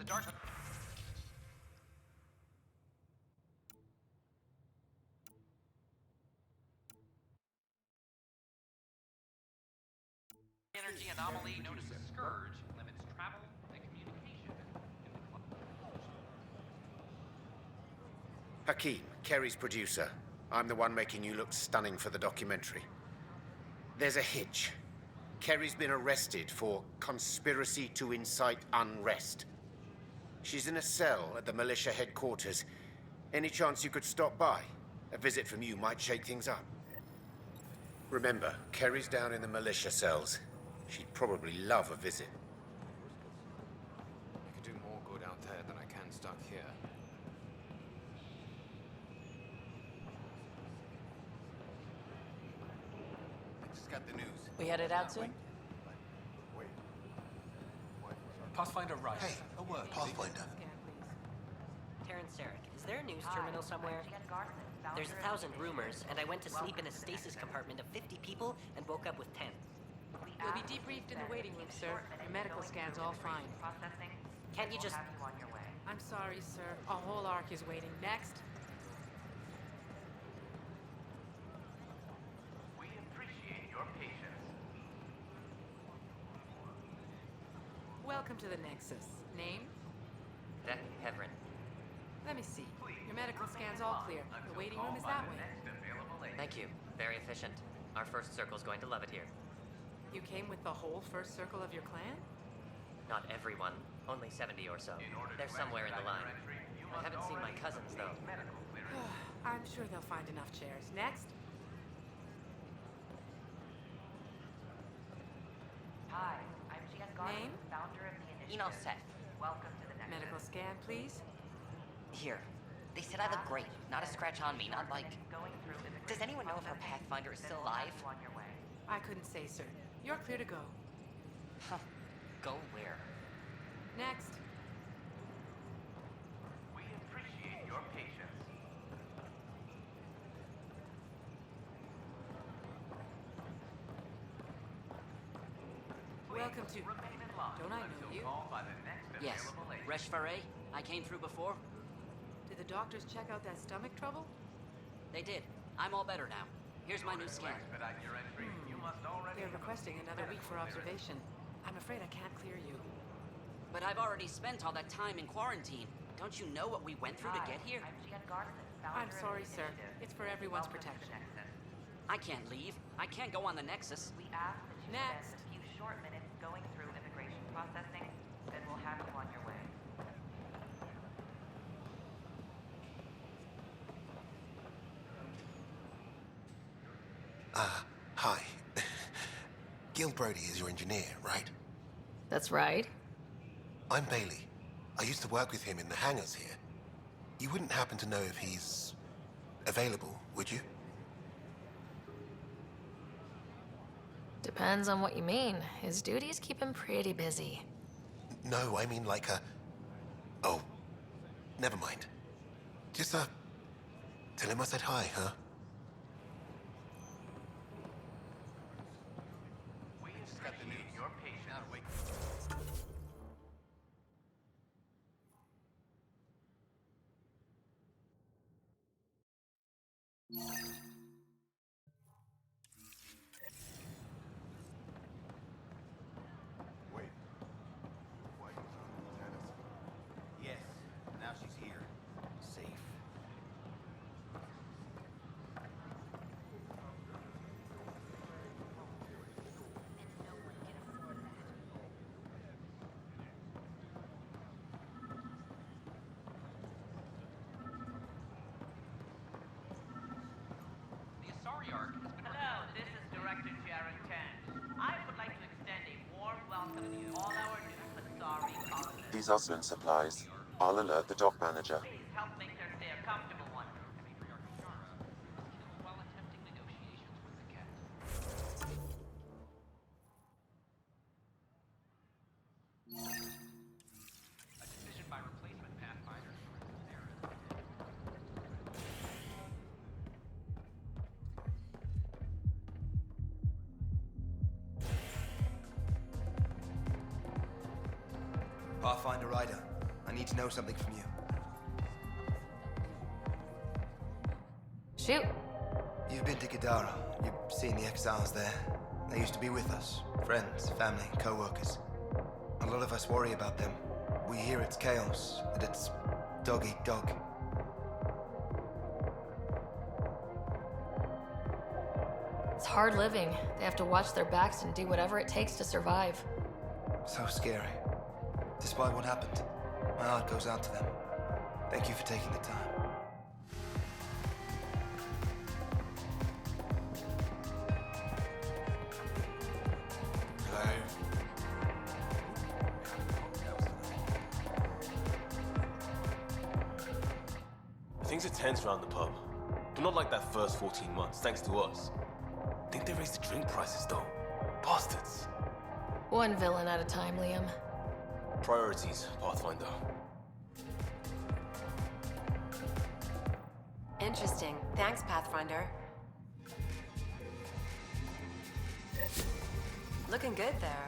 dark. Energy anomaly known as a scourge limits travel and communication in the club. Hakeem, Kerry's producer. I'm the one making you look stunning for the documentary. There's a hitch. Kerry's been arrested for conspiracy to incite unrest. She's in a cell at the militia headquarters. Any chance you could stop by? A visit from you might shake things up. Remember, Kerry's down in the militia cells. She'd probably love a visit. I could do more good out there than I can stuck here. I just got the news. We headed out soon? Wait. Pathfinder Rice. Hey, A word. Pathfinder. Terrence Sarek, is there a news terminal somewhere? There's 1,000 rumors, and I went to sleep in a stasis compartment of 50 people and woke up with 10. You'll be debriefed in the waiting room, sir. Your medical scan's all fine. Can't you just... I'm sorry, sir. A whole arc is waiting. Next. We appreciate your patience. Welcome to the Nexus. Name? Beck Heverin. Let me see. Your medical scan's all clear. The waiting room is that way. Thank you. Very efficient. Our first circle's going to love it here. You came with the whole first circle of your clan? Not everyone. Only 70 or so. They're somewhere in the line. I haven't seen my cousins, though. I'm sure they'll find enough chairs. Next. Hi, I'm Gian Garland, Name? founder of the initiative. Eno Seth. Welcome to the next. Medical scan, please. Here. They said I look great. Not a scratch on me. Not like... Going through Does anyone know if our Pathfinder is still alive? on your way. I couldn't say, sir. You're clear to go. Huh. Go where? Next. We appreciate your patience. Welcome to... Remain in line Don't I know until you? called by the next Yes. available agent. Resh Faray? I came through before? Did the doctors check out that stomach trouble? They did. I'm all better now. Here's my new To scan. expedite your entry, you must already They're have requesting obtained another week for medical clearance. observation. I'm afraid I can't clear you. But I've already spent all that time in quarantine. Don't you know what we went through to get here? I'm Gian Garland, founder I'm sorry, of the sir. initiative. It's for everyone's Welcome to the protection. Nexus. I can't leave. I can't go on the Nexus. We ask that you Next. spend a few short minutes going through immigration processing, then we'll have you on your way. Hi. Gil Brody is your engineer, right? That's right. I'm Bailey. I used to work with him in the hangars here. You wouldn't happen to know if he's available, would you? Depends on what you mean. His duties keep him pretty busy. No, I mean like a... Oh, never mind. Just, tell him I said hi, huh? We appreciate your patience. Wait. Why is Janice? Yes, now she's here. Safe. The Asari arc has been... Hello, this is Director Jaron Tan. I would like to extend a warm welcome to all our new Asari colonists. These are Swim supplies. I'll alert the dock manager. Please help make their stay a comfortable one. while attempting negotiations with the cat. A decision by replacement Pathfinder. Pathfinder Rider, need to know something from you. Shoot. You've been to Gadara. You've seen the exiles there. They used to be with us. Friends, family, co-workers. A lot of us worry about them. We hear it's chaos, that it's dog eat dog. It's hard living. They have to watch their backs and do whatever it takes to survive. So scary. Despite what happened, my heart goes out to them. Thank you for taking the time. Hello? Things are tense around the pub. But not like that first 14 months, thanks to us. Think they raised the drink prices, though. Bastards. One villain at a time, Liam. Priorities, Pathfinder. Interesting. Thanks, Pathfinder. Looking good there.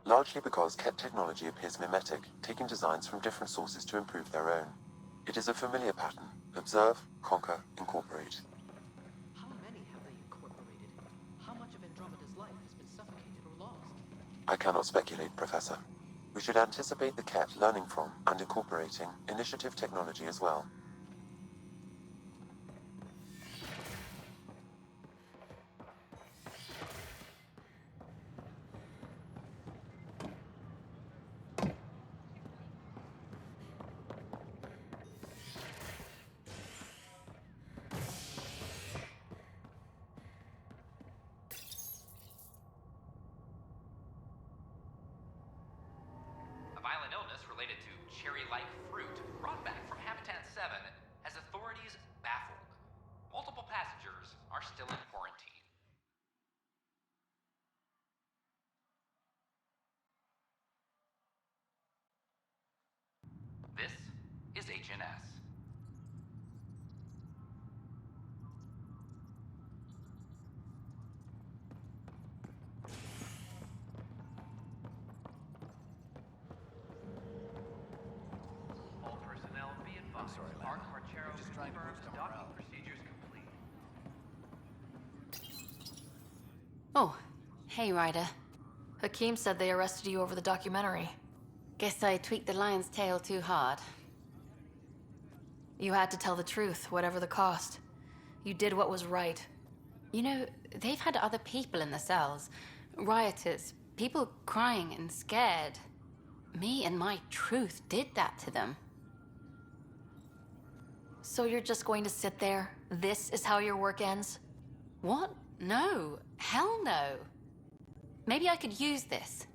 Largely because Ket technology appears mimetic, taking designs from different sources to improve their own. It is a familiar pattern. Observe, conquer, incorporate. How many have they incorporated? How much of Andromeda's life has been suffocated or lost? I cannot speculate, Professor. We should anticipate the Ket learning from and incorporating initiative technology as well. A violent illness related to cherry-like fruit brought back from Habitat 7 has authorities baffled. Multiple passengers are still in quarantine. This is HNS. All personnel be advised. Arc Marchero confirms docking procedures complete. Oh, hey, Ryder. Hakeem said they arrested you over the documentary. Guess I tweaked the lion's tail too hard. You had to tell the truth, whatever the cost. You did what was right. You know, they've had other people in the cells. Rioters, people crying and scared. Me and my truth did that to them. So you're just going to sit there? This is how your work ends? What? No. Hell no. Maybe I could use this.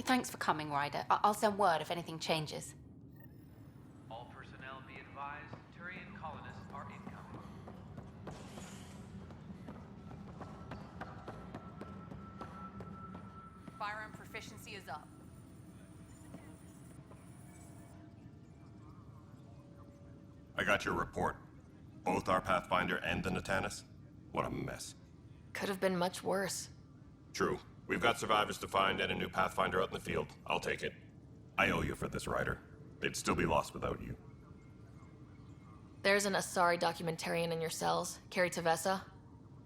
Thanks for coming, Ryder. I'll send word if anything changes. All personnel be advised. Turian colonists are incoming. Firearm proficiency is up. I got your report. Both our Pathfinder and the Natanus. What a mess. Could have been much worse. True. We've got survivors to find and a new Pathfinder out in the field. I'll take it. I owe you for this, Ryder. They'd still be lost without you. There's an Asari documentarian in your cells, Carrie Tavessa.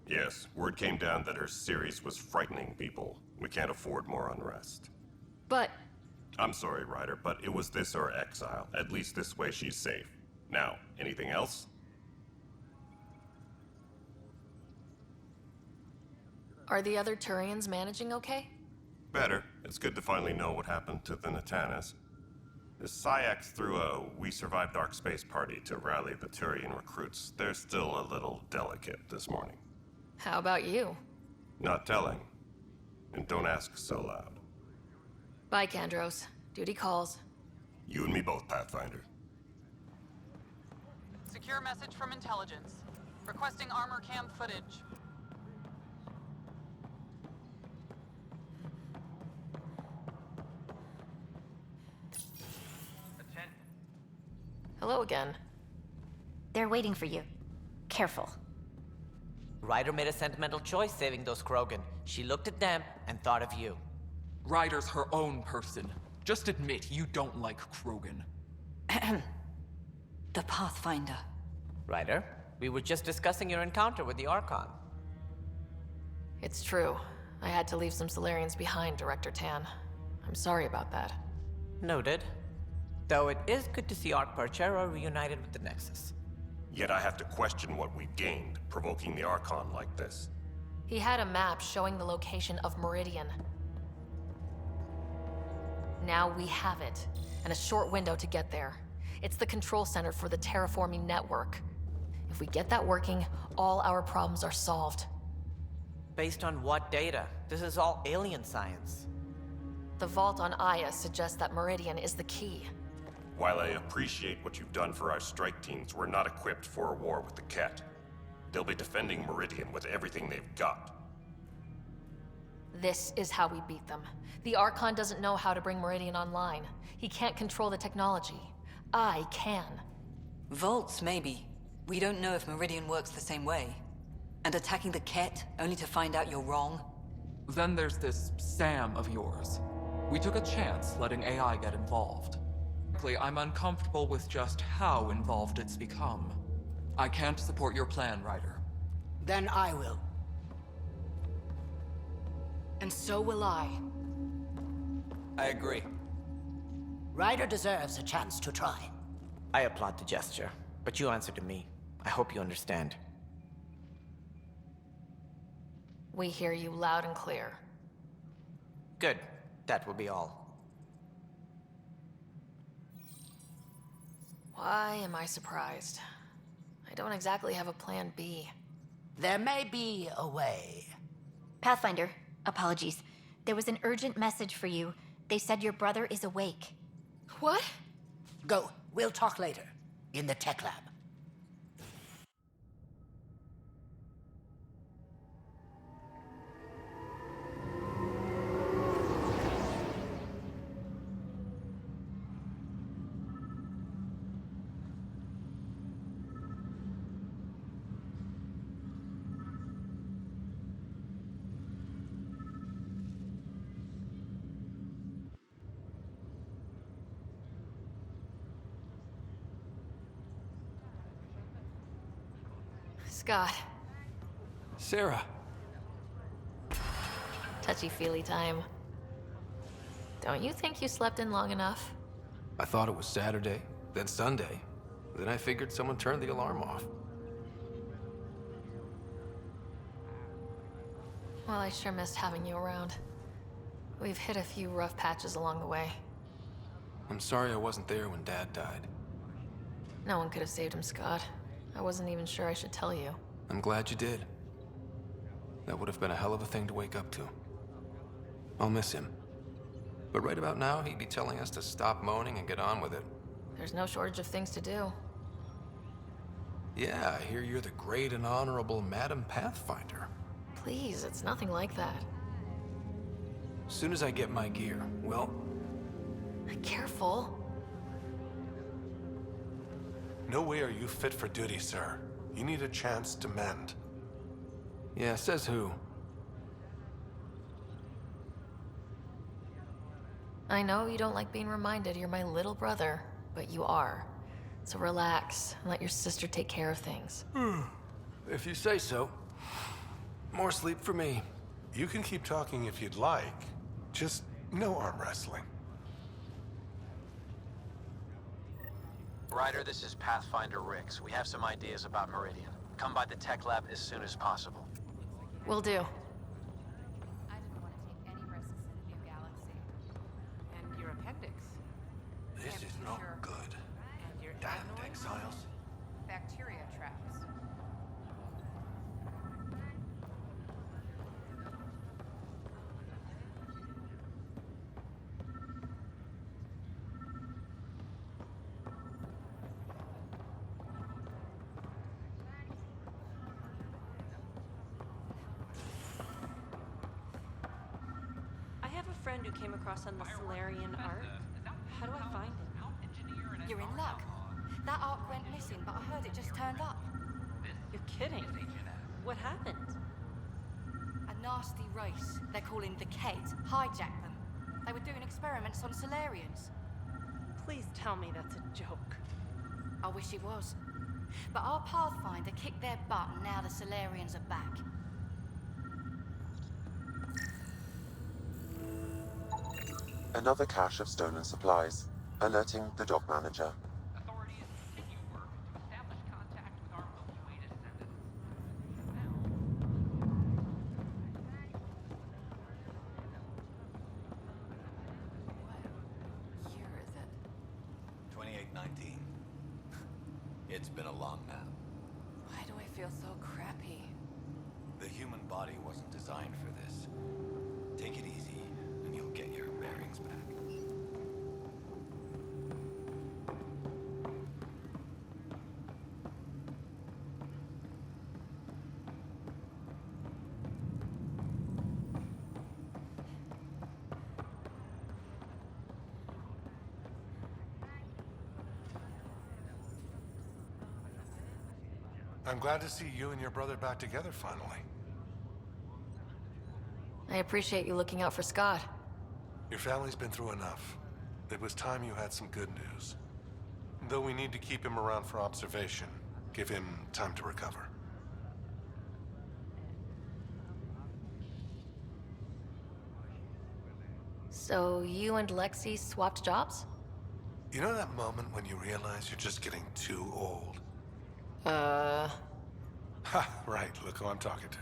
Yes, word came down that her series was frightening people. We can't afford more unrest. But... I'm sorry, Ryder, but it was this or exile. At least this way she's safe. Now, anything else? Are the other Turians managing okay? Better. It's good to finally know what happened to the Natanus. The SciAx threw a We Survived Dark Space party to rally the Turian recruits. They're still a little delicate this morning. How about you? Not telling. And don't ask so loud. Bye, Kandros. Duty calls. You and me both, Pathfinder. Secure message from intelligence. Requesting armor cam footage. Hello again. They're waiting for you. Careful. Ryder made a sentimental choice saving those Krogan. She looked at them and thought of you. Ryder's her own person. Just admit you don't like Krogan. The Pathfinder. Ryder, we were just discussing your encounter with the Archon. It's true. I had to leave some Solarians behind, Director Tan. I'm sorry about that. Noted. Though it is good to see Arc Parchero reunited with the Nexus. Yet I have to question what we've gained, provoking the Archon like this. He had a map showing the location of Meridian. Now we have it, and a short window to get there. It's the control center for the terraforming network. If we get that working, all our problems are solved. Based on what data? This is all alien science. The vault on Aya suggests that Meridian is the key. While I appreciate what you've done for our strike teams, we're not equipped for a war with the Ket. They'll be defending Meridian with everything they've got. This is how we beat them. The Archon doesn't know how to bring Meridian online. He can't control the technology. I can. Vaults, maybe. We don't know if Meridian works the same way. And attacking the Ket, only to find out you're wrong? Then there's this Sam of yours. We took a chance letting AI get involved. Frankly, I'm uncomfortable with just how involved it's become. I can't support your plan, Ryder. Then I will. And so will I. I agree. Ryder deserves a chance to try. I applaud the gesture, but you answer to me. I hope you understand. We hear you loud and clear. Good. That will be all. Why am I surprised? I don't exactly have a plan B. There may be a way. Pathfinder, apologies. There was an urgent message for you. They said your brother is awake. What? Go. We'll talk later. In the tech lab. Scott. Sarah. Touchy-feely time. Don't you think you slept in long enough? I thought it was Saturday, then Sunday. Then I figured someone turned the alarm off. Well, I sure missed having you around. We've hit a few rough patches along the way. I'm sorry I wasn't there when Dad died. No one could have saved him, Scott. I wasn't even sure I should tell you. I'm glad you did. That would have been a hell of a thing to wake up to. I'll miss him. But right about now, he'd be telling us to stop moaning and get on with it. There's no shortage of things to do. Yeah, I hear you're the great and honorable Madam Pathfinder. Please, it's nothing like that. As soon as I get my gear, well... Careful. No way are you fit for duty, sir. You need a chance to mend. Yeah, says who? I know you don't like being reminded you're my little brother, but you are. So relax and let your sister take care of things. If you say so. More sleep for me. You can keep talking if you'd like. Just no arm wrestling. Ryder, this is Pathfinder Rix. We have some ideas about Meridian. Come by the tech lab as soon as possible. Will do. I didn't want to take any risks in a new galaxy. And your appendix. This is not good. Damned exiles. Bacteria traps. I have a friend who came across on the Solarian Ark. How do I find him? You're in luck. That ark went missing, but I heard it just turned up. You're kidding. What happened? A nasty race, they're calling the Ket, hijacked them. They were doing experiments on Solarians. Please tell me that's a joke. I wish it was. But our Pathfinder kicked their butt and now the Solarians are back. Another cache of stolen supplies, alerting the dock manager. Year is it? 2819. It's been a long nap. Why do I feel so crappy? The human body wasn't designed for this. Take it easy, and you'll get your bearings back. I'm glad to see you and your brother back together finally. I appreciate you looking out for Scott. Your family's been through enough. It was time you had some good news. Though we need to keep him around for observation, give him time to recover. So you and Lexi swapped jobs? You know that moment when you realize you're just getting too old? Ha, right, look who I'm talking to.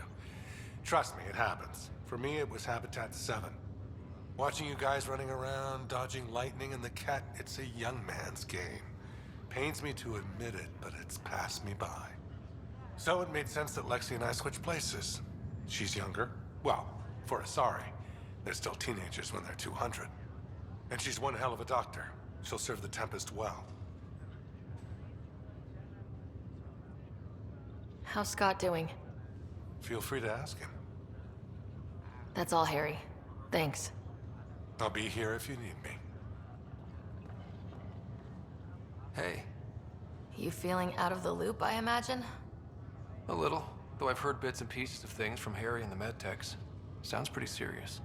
Trust me, it happens. For me, it was Habitat 7. Watching you guys running around, dodging lightning and the cat, it's a young man's game. Pains me to admit it, but it's passed me by. So it made sense that Lexi and I switched places. She's younger. Well, for Asari. They're still teenagers when they're 200. And she's one hell of a doctor. She'll serve the Tempest well. How's Scott doing? Feel free to ask him. That's all, Harry. Thanks. I'll be here if you need me. Hey. You feeling out of the loop, I imagine? A little, though I've heard bits and pieces of things from Harry and the medtechs. Sounds pretty serious.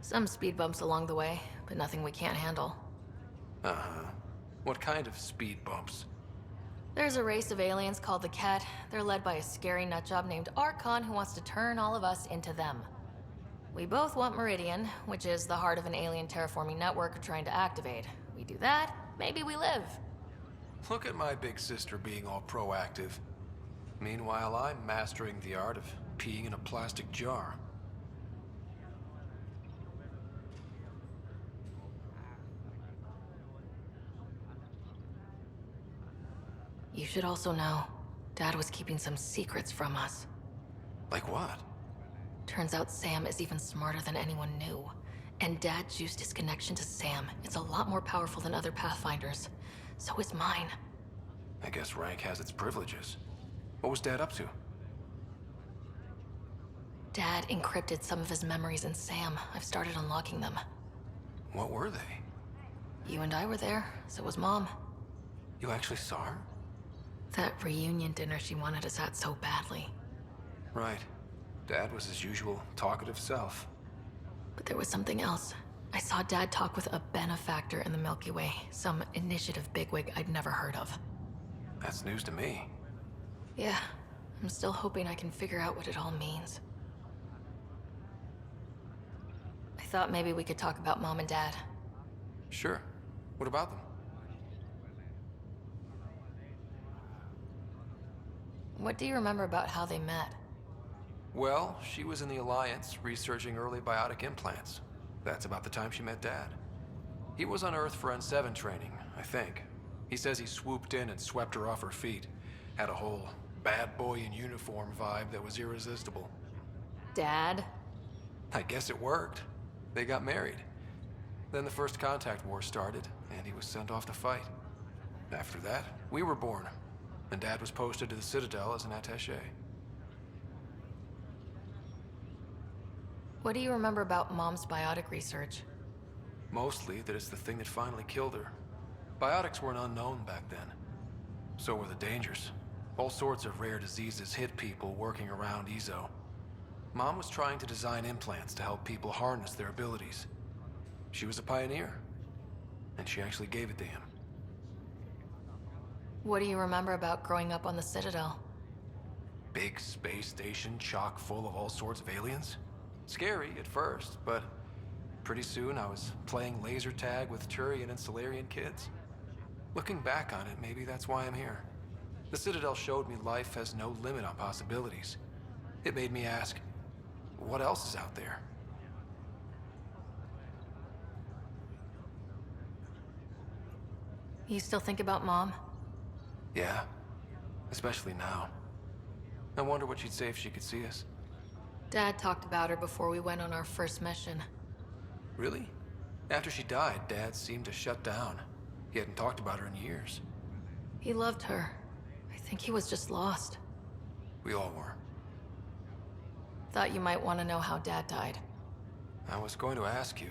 Some speed bumps along the way, but nothing we can't handle. Uh-huh. What kind of speed bumps? There's a race of aliens called the Ket. They're led by a scary nutjob named Archon who wants to turn all of us into them. We both want Meridian, which is the heart of an alien terraforming network we're trying to activate. We do that, maybe we live. Look at my big sister being all proactive. Meanwhile, I'm mastering the art of peeing in a plastic jar. You should also know, Dad was keeping some secrets from us. Like what? Turns out Sam is even smarter than anyone knew. And Dad used his connection to Sam. It's a lot more powerful than other Pathfinders. So is mine. I guess rank has its privileges. What was Dad up to? Dad encrypted some of his memories in Sam. I've started unlocking them. What were they? You and I were there, so was Mom. You actually saw her? That reunion dinner she wanted us at so badly. Right. Dad was his usual talkative self. But there was something else. I saw Dad talk with a benefactor in the Milky Way, some initiative bigwig I'd never heard of. That's news to me. Yeah, I'm still hoping I can figure out what it all means. I thought maybe we could talk about Mom and Dad. Sure. What about them? What do you remember about how they met? Well, she was in the Alliance, researching early biotic implants. That's about the time she met Dad. He was on Earth for N7 training, I think. He says he swooped in and swept her off her feet. Had a whole bad boy in uniform vibe that was irresistible. Dad? I guess it worked. They got married. Then the first contact war started, and he was sent off to fight. After that, we were born, and Dad was posted to the Citadel as an attaché. What do you remember about Mom's biotic research? Mostly that it's the thing that finally killed her. Biotics were an unknown back then. So were the dangers. All sorts of rare diseases hit people working around EZO. Mom was trying to design implants to help people harness their abilities. She was a pioneer, and she actually gave it to him. What do you remember about growing up on the Citadel? Big space station chock full of all sorts of aliens. Scary at first, but pretty soon I was playing laser tag with Turian and Solarian kids. Looking back on it, maybe that's why I'm here. The Citadel showed me life has no limit on possibilities. It made me ask, what else is out there? You still think about Mom? Yeah, especially now. I wonder what she'd say if she could see us. Dad talked about her before we went on our first mission. Really? After she died, Dad seemed to shut down. He hadn't talked about her in years. He loved her. I think he was just lost. We all were. Thought you might want to know how Dad died. I was going to ask you.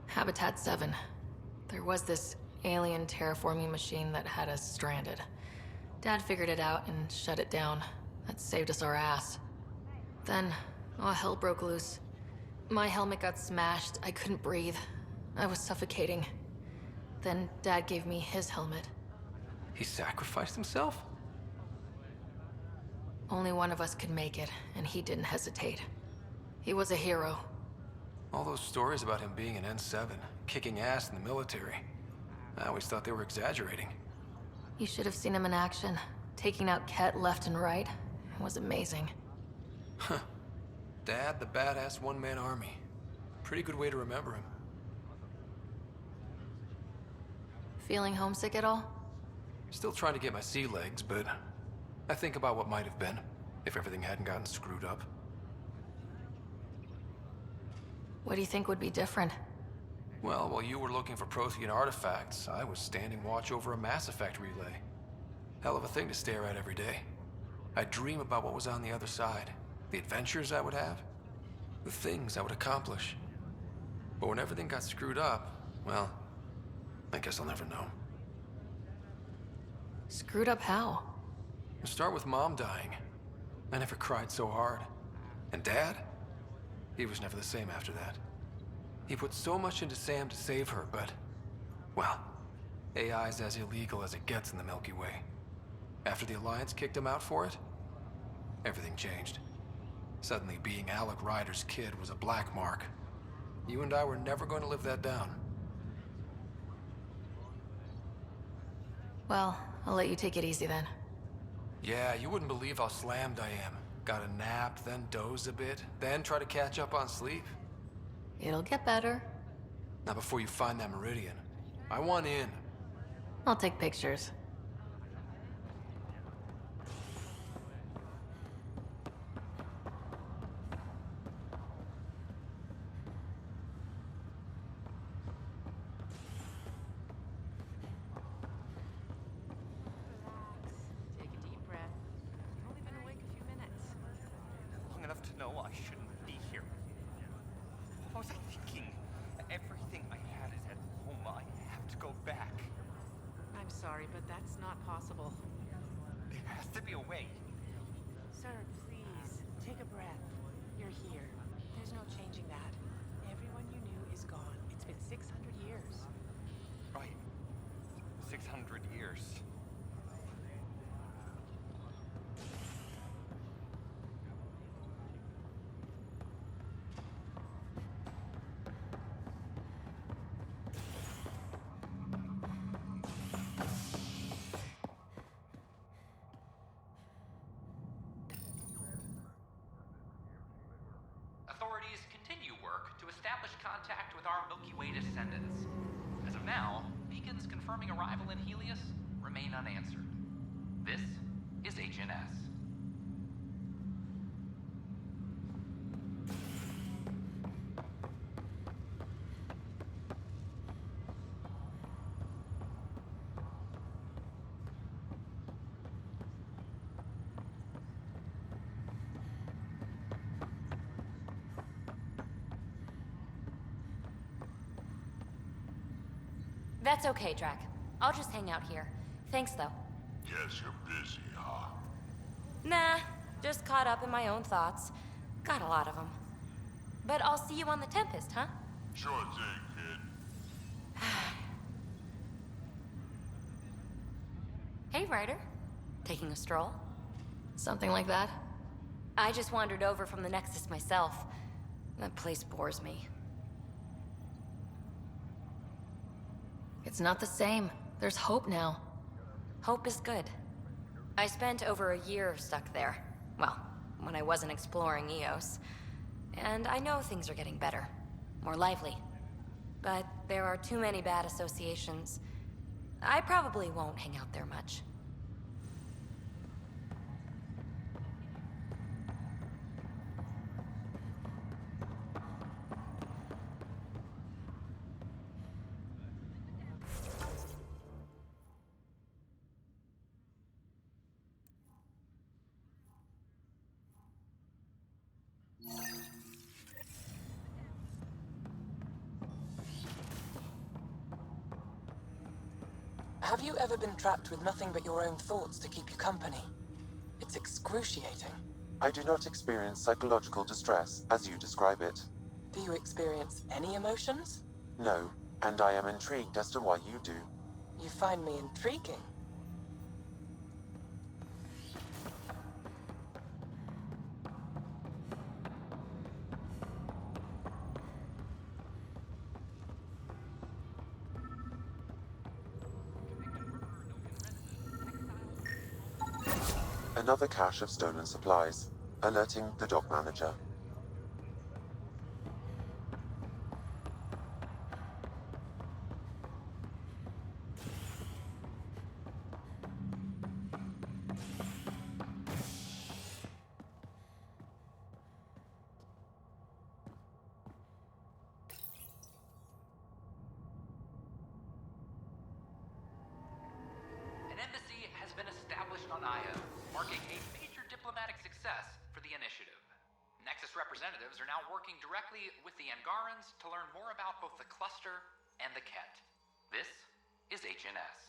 Habitat 7. There was this alien terraforming machine that had us stranded. Dad figured it out and shut it down. That saved us our ass. Then, all hell broke loose. My helmet got smashed. I couldn't breathe. I was suffocating. Then Dad gave me his helmet. He sacrificed himself? Only one of us could make it, and he didn't hesitate. He was a hero. All those stories about him being an N7, kicking ass in the military. I always thought they were exaggerating. You should have seen him in action. Taking out Ket left and right. It was amazing. Huh. Dad, the badass one-man army. Pretty good way to remember him. Feeling homesick at all? Still trying to get my sea legs, but I think about what might have been if everything hadn't gotten screwed up. What do you think would be different? Well, while you were looking for Prothean artifacts, I was standing watch over a Mass Effect relay. Hell of a thing to stare at every day. I'd dream about what was on the other side, the adventures I would have, the things I would accomplish. But when everything got screwed up, well, I guess I'll never know. Screwed up how? Start with Mom dying. I never cried so hard. And Dad? He was never the same after that. He put so much into Sam to save her, but... well, AI's as illegal as it gets in the Milky Way. After the Alliance kicked him out for it, everything changed. Suddenly, being Alec Ryder's kid was a black mark. You and I were never going to live that down. Well, I'll let you take it easy then. Yeah, you wouldn't believe how slammed I am. Gotta nap, then doze a bit, then try to catch up on sleep. It'll get better. Not before you find that Meridian. I want in. I'll take pictures. Take a deep breath. You've only been awake a few minutes. Long enough to know I shouldn't be here. What was I thinking? Everything I had is at home. I have to go back. I'm sorry, but established contact with our Milky Way descendants. As of now, beacons confirming arrival in Helios remain unanswered. This is HNS. That's okay, Drac. I'll just hang out here. Thanks, though. Guess you're busy, huh? Nah, just caught up in my own thoughts. Got a lot of them. But I'll see you on the Tempest, huh? Sure thing, kid. Hey, Ryder. Taking a stroll? Something like that? I just wandered over from the Nexus myself. That place bores me. It's not the same. There's hope now. Hope is good. I spent over a year stuck there. Well, when I wasn't exploring Eos. And I know things are getting better. More lively. But there are too many bad associations. I probably won't hang out there much. Have you ever been trapped with nothing but your own thoughts to keep you company? It's excruciating. I do not experience psychological distress, as you describe it. Do you experience any emotions? No, and I am intrigued as to why you do. You find me intriguing. Another cache of stolen supplies, alerting the dock manager. An embassy has been established on Io, marking a major diplomatic success for the initiative. Nexus representatives are now working directly with the Angarans to learn more about both the cluster and the Ket. This is HNS.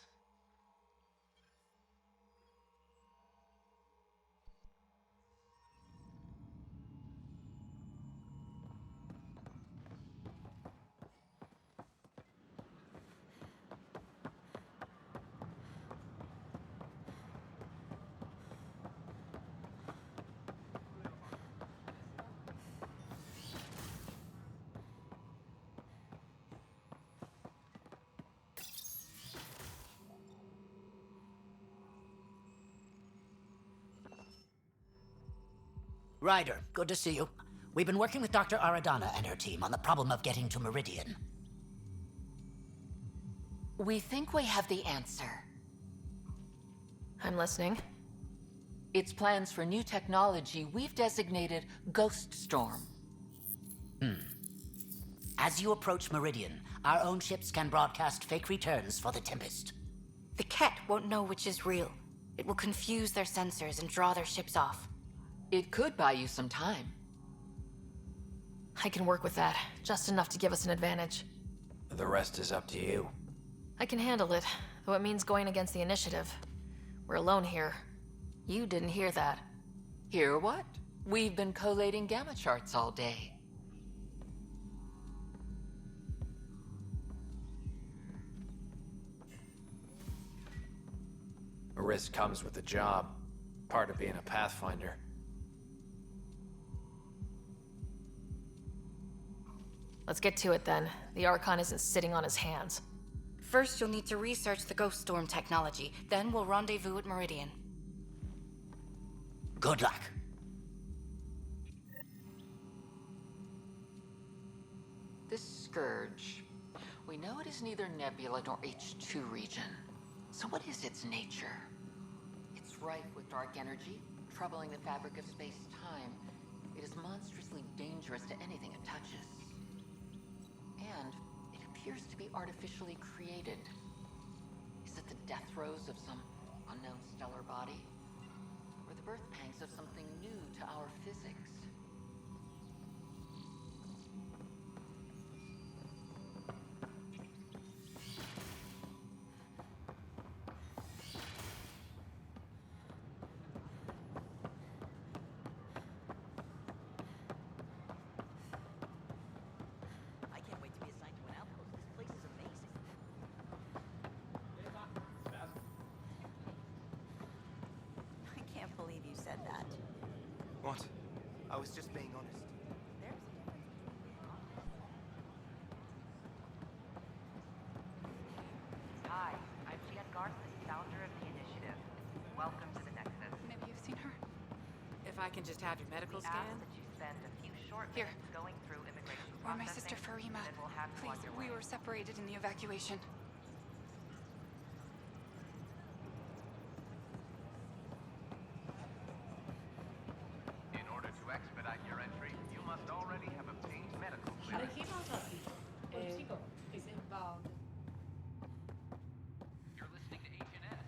Ryder, good to see you. We've been working with Dr. Aradana and her team on the problem of getting to Meridian. We think we have the answer. I'm listening. It's plans for new technology we've designated Ghost Storm. As you approach Meridian, our own ships can broadcast fake returns for the Tempest. The Ket won't know which is real. It will confuse their sensors and draw their ships off. It could buy you some time. I can work with that. Just enough to give us an advantage. The rest is up to you. I can handle it, though it means going against the initiative. We're alone here. You didn't hear that. Hear what? We've been collating gamma charts all day. A risk comes with the job. Part of being a Pathfinder. Let's get to it then. The Archon isn't sitting on his hands. First, you'll need to research the Ghost Storm technology. Then we'll rendezvous at Meridian. Good luck. This scourge. We know it is neither nebula nor H2 region. So what is its nature? It's rife with dark energy, troubling the fabric of space-time. It is monstrously dangerous to anything it touches. And it appears to be artificially created. Is it the death throes of some unknown stellar body? Or the birth pangs of something new to our physics? I can't wait to be assigned to an outpost. This place is amazing. I can't believe you said that. What? I was just being honest. There's a difference between being honest. Hi, I'm Jen Garson, founder of the initiative. Welcome to the Nexus. Maybe you've seen her. If I can just have your medical We scan. ask that you spend a few short Here. minutes going through immigration Or processing. my sister Farima. Then we'll have you on Please, your we way. were separated in the evacuation. In order to expedite your entry, you must already have obtained medical clearance. You're listening to HNS.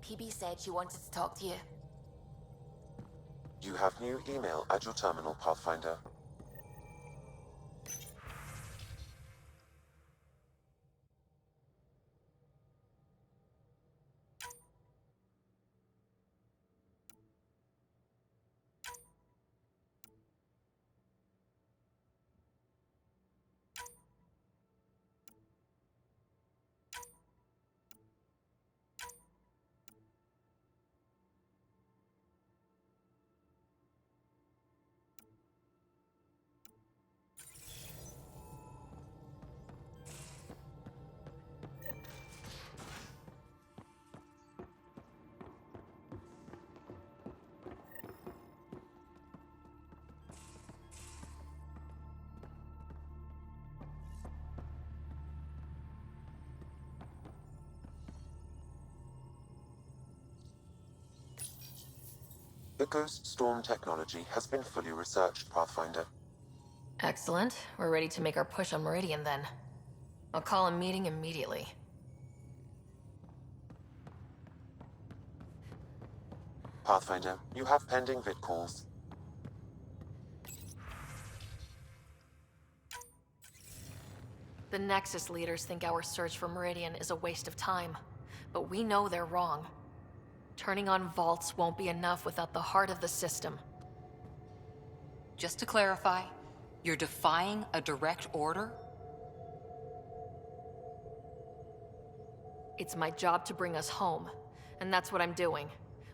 PB said she wanted to talk to you. You have new email at your terminal, Pathfinder. The Ghost Storm technology has been fully researched, Pathfinder. Excellent. We're ready to make our push on Meridian then. I'll call a meeting immediately. Pathfinder, you have pending vid calls. The Nexus leaders think our search for Meridian is a waste of time, but we know they're wrong. Turning on vaults won't be enough without the heart of the system. Just to clarify, you're defying a direct order? It's my job to bring us home, and that's what I'm doing,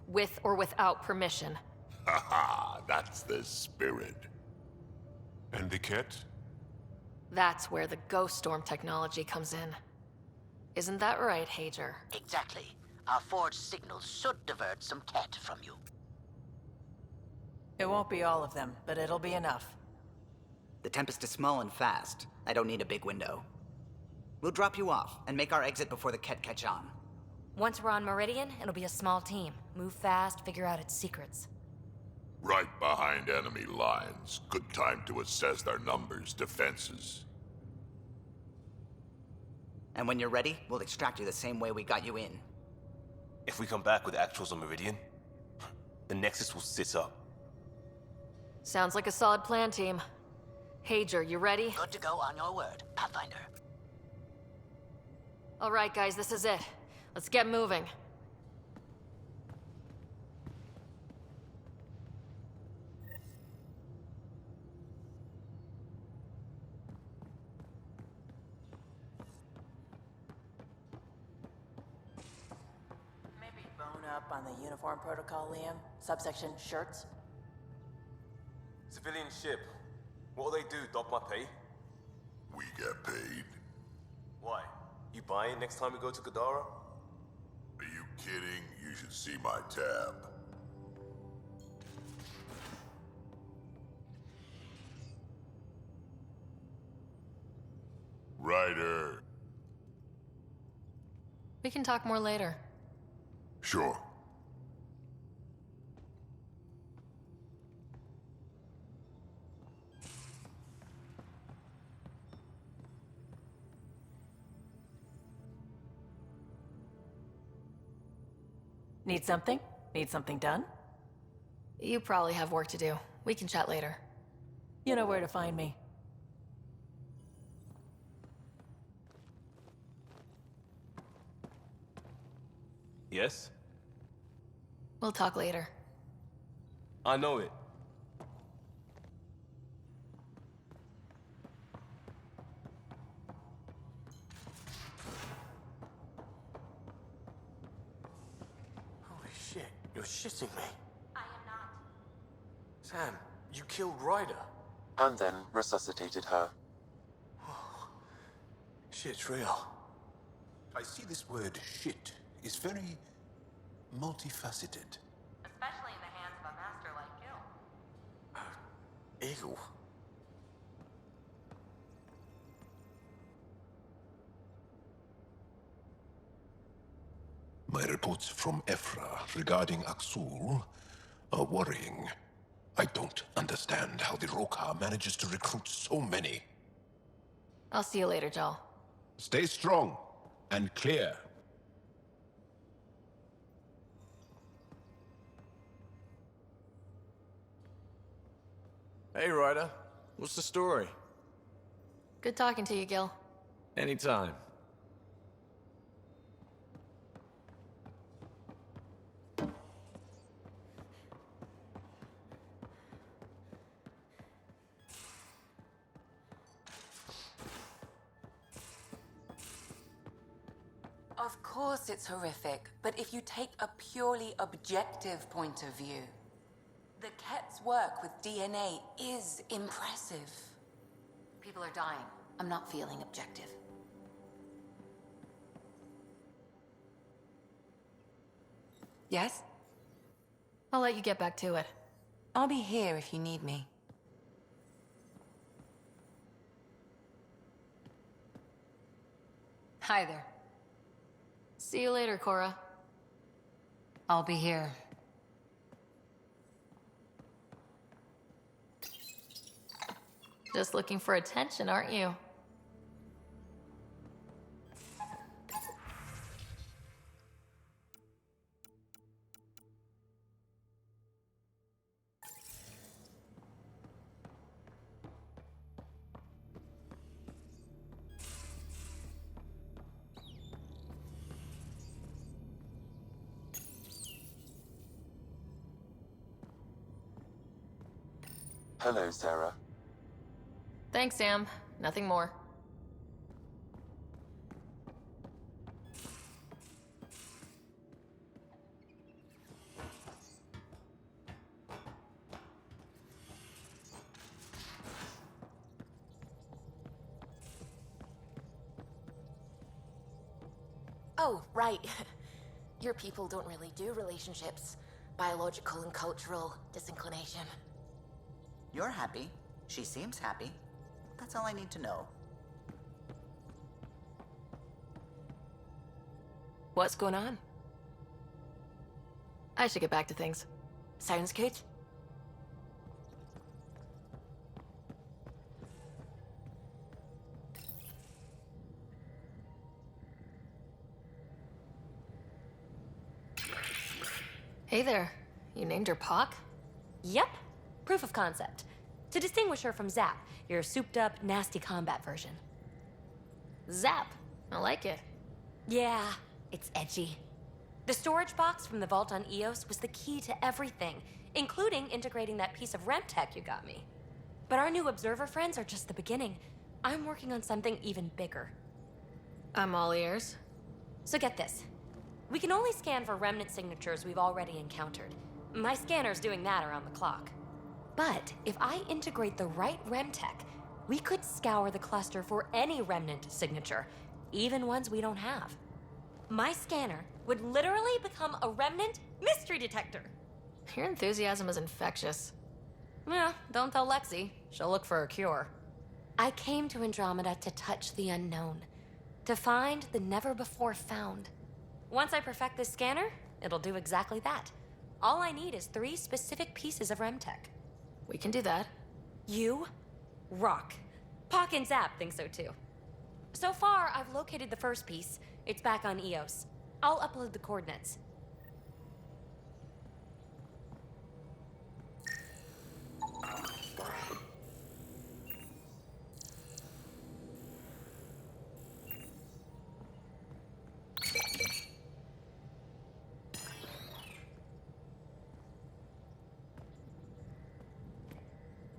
with or without permission. Haha, that's the spirit. And the kit? That's where the Ghost Storm technology comes in. Isn't that right, Hager? Exactly. Our forged signals should divert some cat from you. It won't be all of them, but it'll be enough. The Tempest is small and fast. I don't need a big window. We'll drop you off and make our exit before the Ket catch on. Once we're on Meridian, it'll be a small team. Move fast, figure out its secrets. Right behind enemy lines. Good time to assess their numbers, defenses. And when you're ready, we'll extract you the same way we got you in. If we come back with actuals on Meridian, the Nexus will sit up. Sounds like a solid plan, team. Hager, you ready? Good to go on your word, Pathfinder. All right, guys, this is it. Let's get moving. Maybe bone up on the uniform protocol, Liam. Subsection shirts. Civilian ship. What'll they do, dock my pay? We get paid. Why? You buy it next time we go to Gadara? Are you kidding? You should see my tab. Ryder. We can talk more later. Sure. Need something? Need something done? You probably have work to do. We can chat later. You know where to find me. Yes? We'll talk later. I know it. Holy shit, you're shitting me. I am not. Sam, you killed Ryder. And then resuscitated her. Shit's real. I see this word shit is very multifaceted. Especially in the hands of a master like Gil. Eagle. My reports from Ephra regarding Aksul are worrying. I don't understand how the Rokar manages to recruit so many. I'll see you later, Jal. Stay strong and clear. Hey, Ryder. What's the story? Good talking to you, Gil. Anytime. Of course it's horrific, but if you take a purely objective point of view, the Ket's work with DNA is impressive. People are dying. I'm not feeling objective. Yes? I'll let you get back to it. I'll be here if you need me. Hi there. See you later, Cora. I'll be here. Just looking for attention, aren't you? Hello, Sarah. Thanks, Sam. Nothing more. Oh, right. Your people don't really do relationships. Biological and cultural disinclination. You're happy. She seems happy. That's all I need to know. What's going on? I should get back to things. Sounds good. Hey there. You named her Pock? Yep. Proof of concept. To distinguish her from Zap, your souped-up, nasty combat version. Zap. I like it. Yeah, It's edgy. The storage box from the vault on Eos was the key to everything, including integrating that piece of REM tech you got me. But our new observer friends are just the beginning. I'm working on something even bigger. I'm all ears. So get this. We can only scan for remnant signatures we've already encountered. My scanner's doing that around the clock. But if I integrate the right REM tech, we could scour the cluster for any remnant signature, even ones we don't have. My scanner would literally become a remnant mystery detector. Your enthusiasm is infectious. Yeah, don't tell Lexi. She'll look for a cure. I came to Andromeda to touch the unknown, to find the never-before-found. Once I perfect this scanner, it'll do exactly that. All I need is 3 specific pieces of REM tech. We can do that. You rock. Pock and Zap think so too. So far, I've located the first piece. It's back on Eos. I'll upload the coordinates.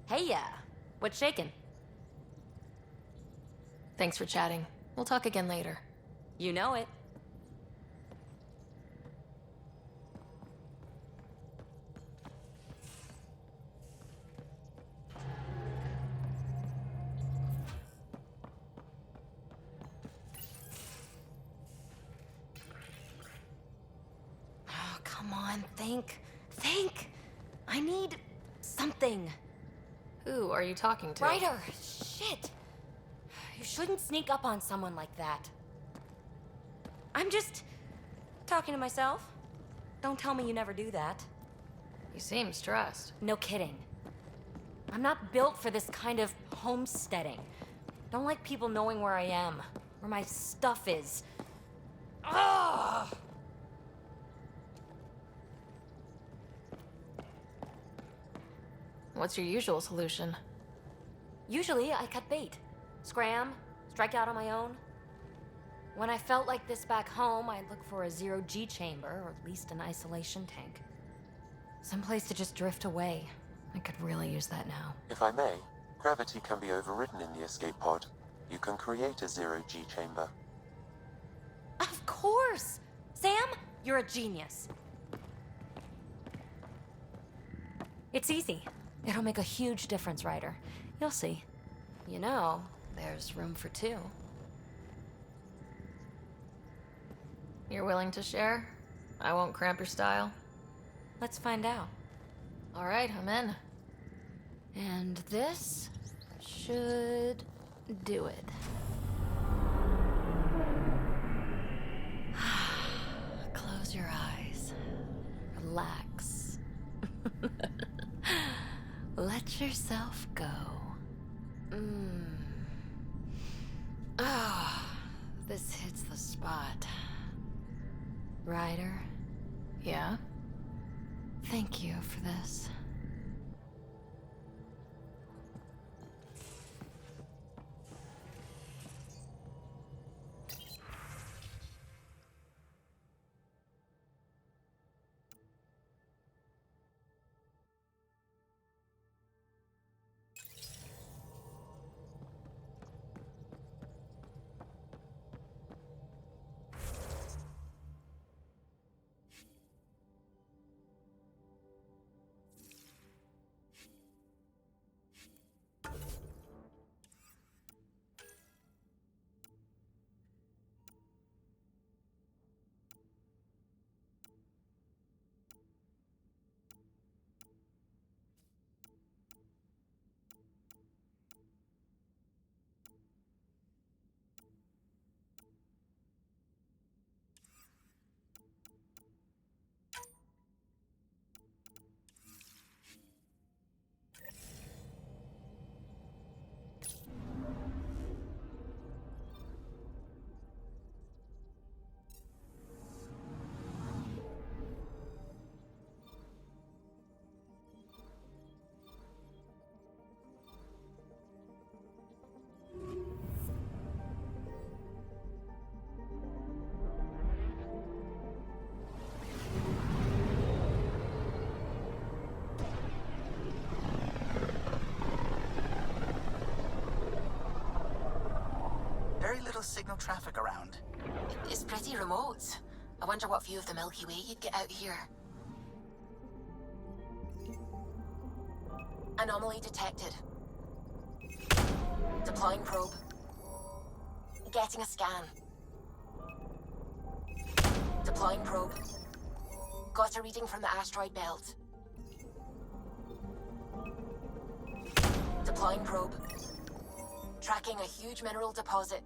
Hey, what's shaking? Thanks for chatting. We'll talk again later. You know it. Oh, come on, think. I need something. Who are you talking to? Ryder, shit. You shouldn't sneak up on someone like that. I'm just talking to myself. Don't tell me you never do that. You seem stressed. No kidding. I'm not built for this kind of homesteading. Don't like people knowing where I am, where my stuff is. Ugh! What's your usual solution? Usually, I cut bait. Scram, strike out on my own. When I felt like this back home, I'd look for a zero-G chamber, or at least an isolation tank. Someplace to just drift away. I could really use that now. If I may, gravity can be overridden in the escape pod. You can create a zero-G chamber. Of course! Sam, you're a genius. It's easy. It'll make a huge difference, Ryder. You'll see. You know, there's room for 2. You're willing to share? I won't cramp your style. Let's find out. All right, I'm in. And this should do it. Close your eyes. Relax. Let yourself go. This hits the spot. Ryder? Yeah? Thank you for this. very little signal traffic around. It's pretty remote. I wonder what view of the Milky Way you'd get out here. Anomaly detected. Deploying probe. Getting a scan. Deploying probe. Got a reading from the asteroid belt. Deploying probe. Tracking a huge mineral deposit.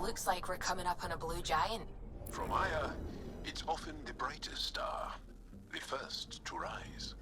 Looks like we're coming up on a blue giant. From Aya, it's often the brightest star, the first to rise.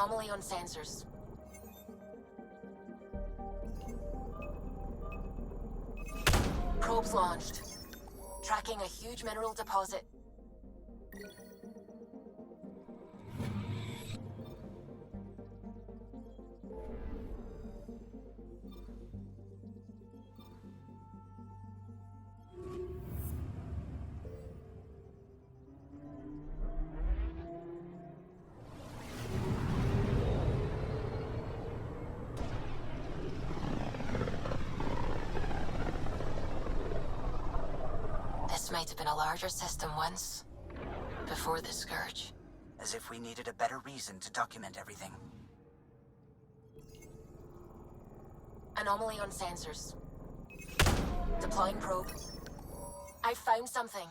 Anomaly on sensors. Probes launched. Tracking a huge mineral deposit. This might have been a larger system once, before the Scourge. As if we needed a better reason to document everything. Anomaly on sensors. Deploying probe. I found something.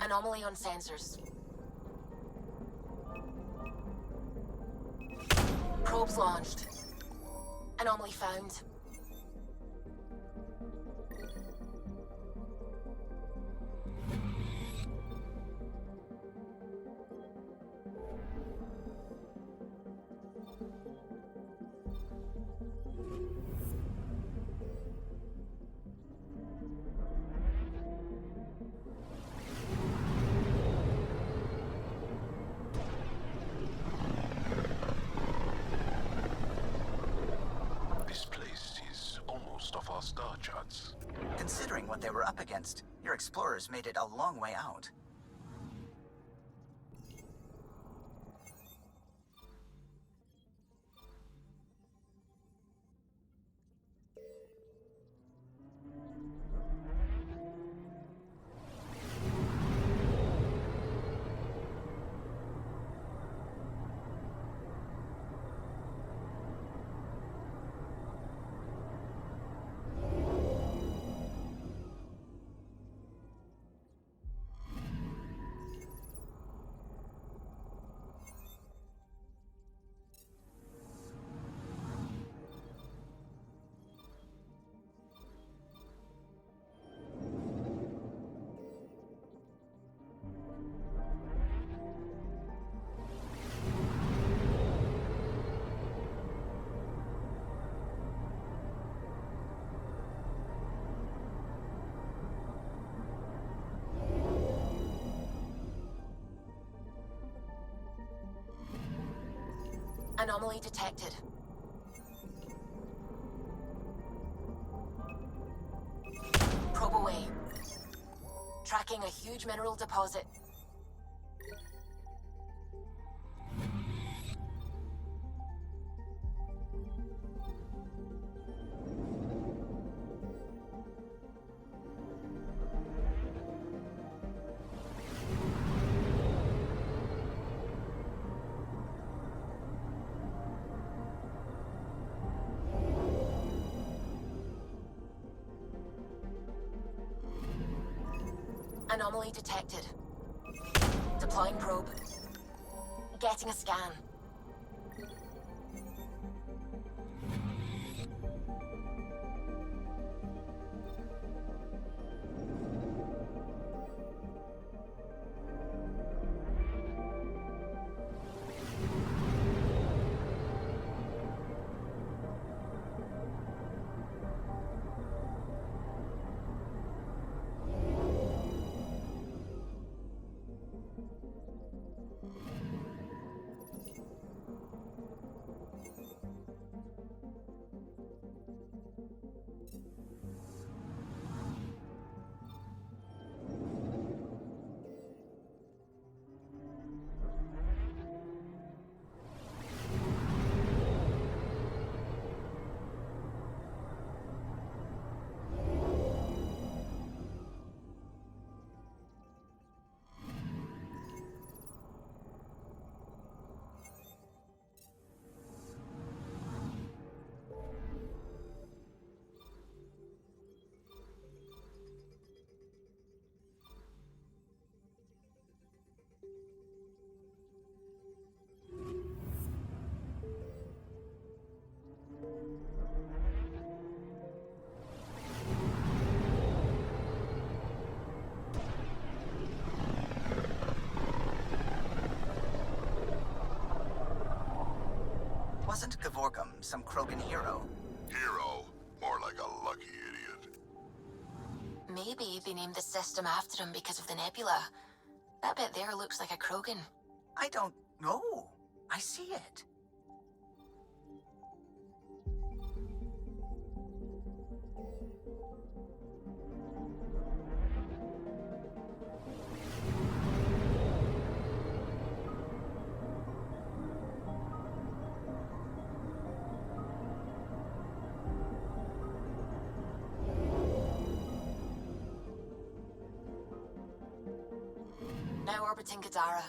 Anomaly on sensors. Probes launched. Anomaly found. This place is almost off our star charts. Considering what they were up against, your explorers made it a long way out. Anomaly detected. Probe away. Tracking a huge mineral deposit. Anomaly detected. Deploying probe. Getting a scan. Wasn't Gavorkum some Krogan hero? Hero? More like a lucky idiot. Maybe they named the system after him because of the nebula. That bit there looks like a Krogan. I don't know. I see it. Now orbiting Kadara.